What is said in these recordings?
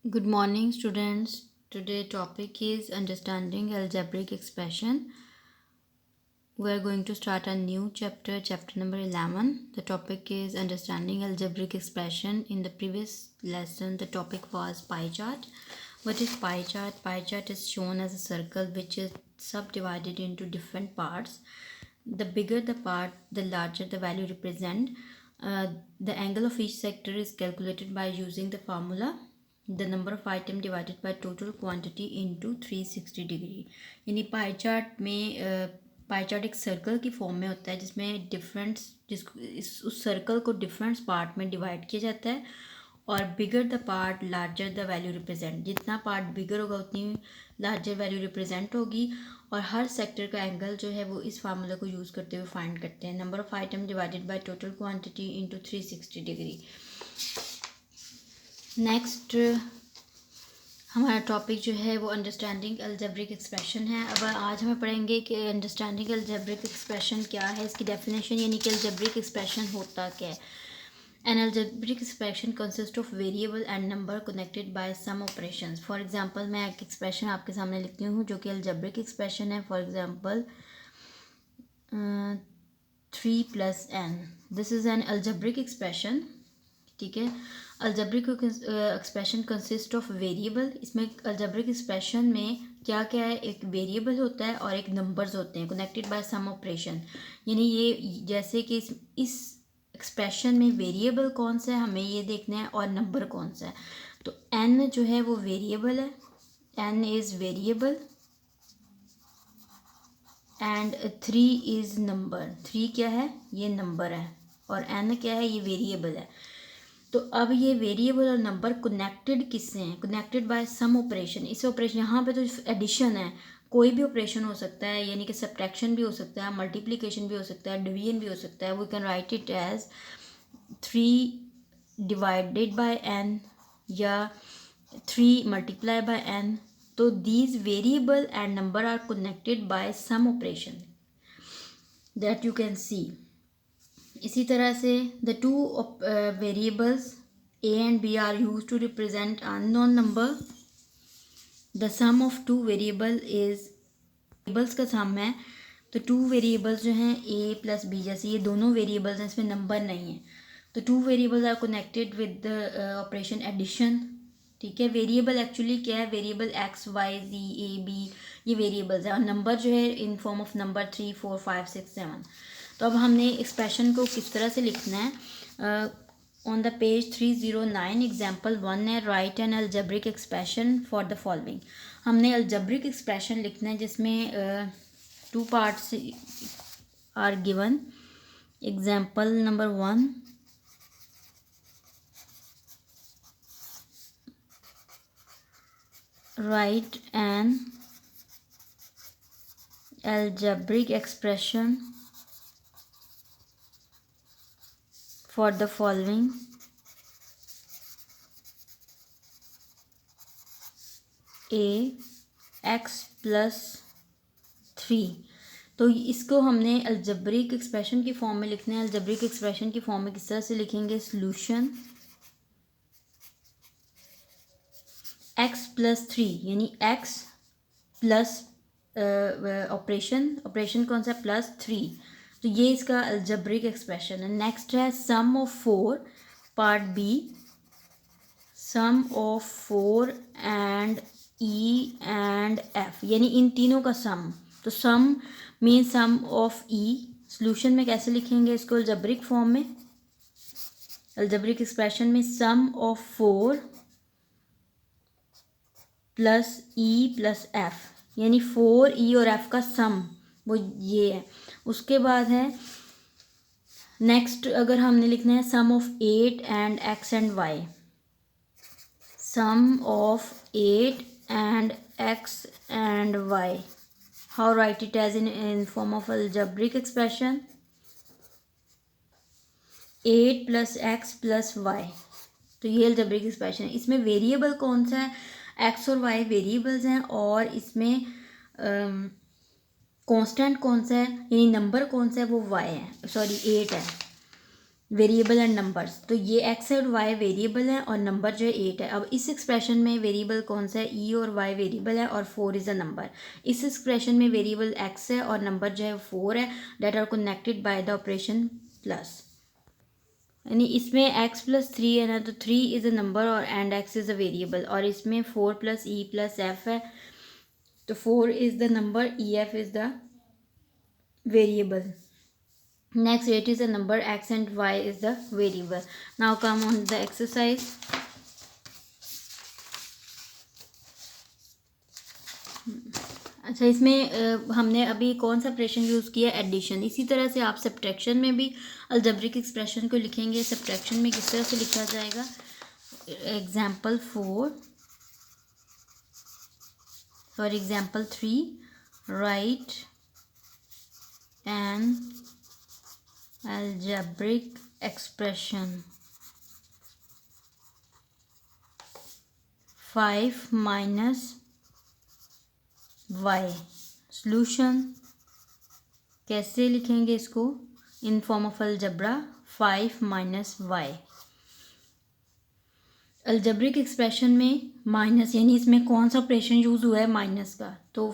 Good morning, students. Today topic is understanding algebraic expression. We are going to start a new chapter, chapter number 11. The topic is understanding algebraic expression. In the previous lesson, the topic was pie chart. What is pie chart? Pie chart is shown as a circle which is subdivided into different parts. The bigger the part, the larger the value represent. The angle of each sector is calculated by using the formula the number of item divided by total quantity into 360 degree यानी pie chart में pie chart एक circle की form में होता है जिसमें different उस circle को डिफरेंट पार्ट में डिवाइड किया जाता है और bigger the part larger the value represent जितना पार्ट बिगर होगा उतनी लार्जर वैल्यू रिप्रेजेंट होगी और हर सेक्टर का एंगल जो है वो इस फार्मूला को यूज़ करते हुए फाइंड करते हैं number of item divided by total quantity into 360 degree. Next हमारा टॉपिक जो है वो अंडरस्टैंडिंग अलजेब्रिक एक्सप्रेशन है। अब आज हमें पढ़ेंगे कि अंडरस्टैंडिंग अलजेब्रिक एक्सप्रेशन क्या है, इसकी डेफिनेशन यानी कि अलजेब्रिक एक्सप्रेशन होता क्या है। An algebraic expression consist of variable and number connected by some operations. For example मैं एक एक्सप्रेशन आपके सामने लिखती हूँ जो कि अलजेब्रिक एक्सप्रेशन है। For example 3 + n, this is an algebraic expression. ठीक है, algebraic expression consist of variable. इसमें अलजेब्रिक एक्सप्रेशन में क्या क्या है, एक वेरिएबल होता है और एक नंबर्स होते हैं कनेक्टेड बाय सम ऑपरेशन। यानी ये जैसे कि इस एक्सप्रेशन में वेरिएबल कौन सा है हमें ये देखना है और नंबर कौन सा है। तो n जो है वो वेरिएबल है, n is variable and 3 is number. 3 क्या है, ये नंबर है और n क्या है, ये वेरिएबल है। तो अब ये वेरिएबल और नंबर कनेक्टेड किससे हैं, कनेक्टेड बाय सम ऑपरेशन। इस ऑपरेशन यहाँ पे तो एडिशन है, कोई भी ऑपरेशन हो सकता है यानी कि सब्ट्रैक्शन भी हो सकता है, मल्टीप्लिकेशन भी हो सकता है, डिवीजन भी हो सकता है। We can write it as 3 divided by n या 3 मल्टीप्लाई बाय n। तो these variable and number are connected by some operation that you can see. इसी तरह से the two variables a and b are use to represent unknown number. The sum of two variable is variables का sum है। तो two variables जो हैं a + b, जैसे ये दोनों वेरिएबल्स हैं इसमें नंबर नहीं है तो two variables are connected with the operation addition. ठीक है, वेरिएबल एक्चुअली क्या है, variable x y z a b ये वेरिएबल्स है और नंबर जो है इन फॉर्म ऑफ नंबर 3 4 5 6 7। तो अब हमने एक्सप्रेशन को किस तरह से लिखना है। ऑन द पेज 309 एग्जाम्पल 1 है, write an algebraic expression for the following. हमने अलजेब्रिक एक्सप्रेशन लिखना है जिसमें 2 parts are given. Example number 1, write an algebraic expression for the following: a x + 3। तो इसको हमने अलजेब्रिक एक्सप्रेशन की फॉर्म में लिखना है। अलजेब्रिक एक्सप्रेशन की फॉर्म में किस तरह से लिखेंगे, सॉल्यूशन x + 3 यानी x प्लस ऑपरेशन कौन सा, +3। तो ये इसका अलजेब्रिक एक्सप्रेशन है। नेक्स्ट है sum of 4, part b, sum of 4 and e and f यानी इन तीनों का सम। तो sum mean sum of e. Solution में कैसे लिखेंगे इसको, अलजेब्रिक फॉर्म में। अलजेब्रिक एक्सप्रेशन में सम ऑफ 4 + ई + एफ यानी 4 ई और एफ का सम वो ये है। उसके बाद है नेक्स्ट, अगर हमने लिखना है sum of 8 and x and y, sum of 8 and x and y, how write it as in form of algebraic expression, 8 + x + y। तो ये अलजेब्रिक एक्सप्रेशन है। इसमें वेरिएबल कौन सा है, एक्स और वाई वेरिएबल्स हैं और इसमें कांस्टेंट कौन सा है यानी नंबर कौन सा है, वो वाई है, सॉरी 8 है। वेरिएबल एंड नंबर्स, तो ये एक्स और वाई वेरिएबल है और नंबर जो है 8 है। अब इस एक्सप्रेशन में वेरिएबल कौन सा है, ई और वाई वेरिएबल है और 4 इज़ अ नंबर। इस एक्सप्रेशन में वेरिएबल एक्स है और नंबर जो है 4 है, that are connected by the operation plus. यानी इसमें x प्लस 3 है ना, तो 3 इज़ अ नंबर और and x is a variable, और इसमें 4 प्लस ई प्लस एफ है, तो 4 is the number, E F is the variable. Next, 8 is a number, x and y is the variable. Now come on the exercise. अच्छा, इसमें हमने अभी कौन सा ऑपरेशन यूज़ किया, एडिशन। इसी तरह से आप सब्ट्रैक्शन में भी अलजेब्रिक एक्सप्रेशन को लिखेंगे। सब्ट्रैक्शन में किस तरह से लिखा जाएगा, example 3, right an algebraic expression 5 minus y। Solution कैसे लिखेंगे इसको, इन form of algebra 5 minus y। Algebraic expression में माइनस, यानी इसमें कौन सा ऑपरेशन यूज़ हुआ है, माइनस का। तो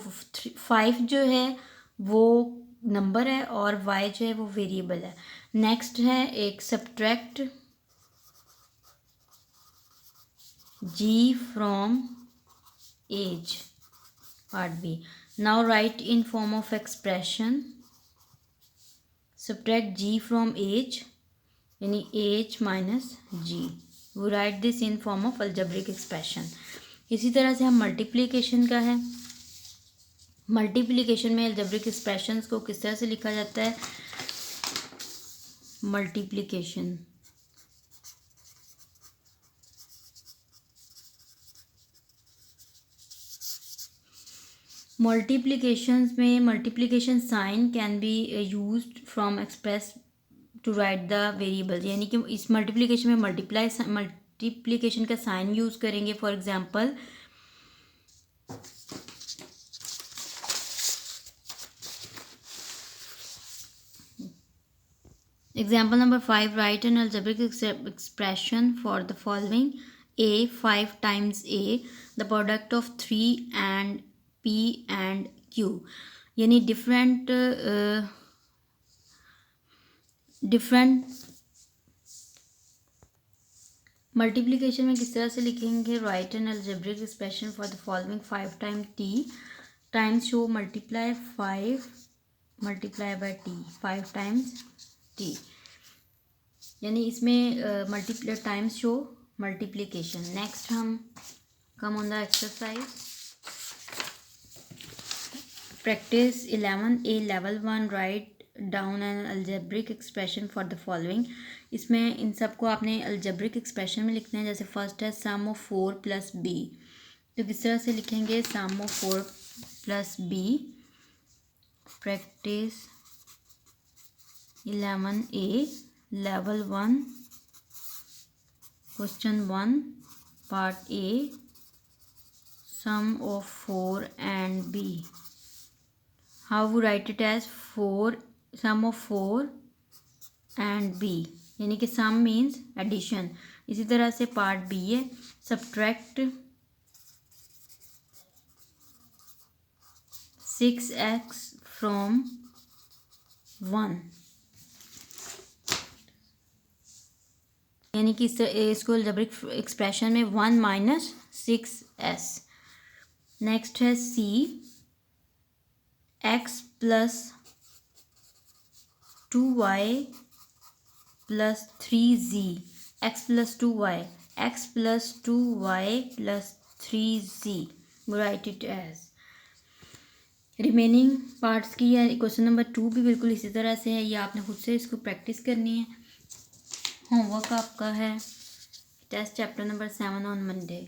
5 जो है वो नंबर है और y जो है वो वेरिएबल है। नेक्स्ट है एक subtract g from h, part b. Now write in form of expression subtract g from h, यानी h minus g। We write this in form of algebraic expression. इसी तरह से हम मल्टीप्लिकेशन का है, मल्टीप्लिकेशन में अलजेब्रिक एक्सप्रेशंस को किस तरह से लिखा जाता है, मल्टीप्लिकेशन में multiplication sign can be used from express to write the variable, यानी कि इस मल्टीप्लिकेशन में मल्टीप्लिकेशन का साइन यूज़ करेंगे। For example example number 5, write an algebraic expression for the following: a 5 times a, the product of 3 and p and q। यानी different multiplication में किस तरह से लिखेंगे, write an algebraic expression for the following 5 time t times show multiply 5 multiply by t, 5 times t, यानी इसमें multiply times show multiplication. Next हम come on the exercise practice 11 a level 1, write down an algebraic expression for the following. इसमें इन सबको आपने algebraic expression में लिखना है। जैसे फर्स्ट है सम ऑफ 4 प्लस b, तो किस तरह से लिखेंगे, sum of 4 plus b। Practice 11a level 1, question 1 part a, sum of 4 and b। How we write it as 4 sum of 4 and b, यानी कि सम मीन्स एडिशन। इसी तरह से पार्ट बी है सब्ट्रैक्ट 6x फ्रॉम 1, यानी कि इसको अलजेब्रिक एक्सप्रेशन में 1 माइनस 6s। नेक्स्ट है c x plus 2y plus 3z, x plus 2y, x plus 2y plus 3z, write it as. Remaining parts की या क्वेश्चन नंबर 2 भी बिल्कुल इसी तरह से है, ये आपने खुद से इसको प्रैक्टिस करनी है। होमवर्क आपका है test chapter number 7 on Monday.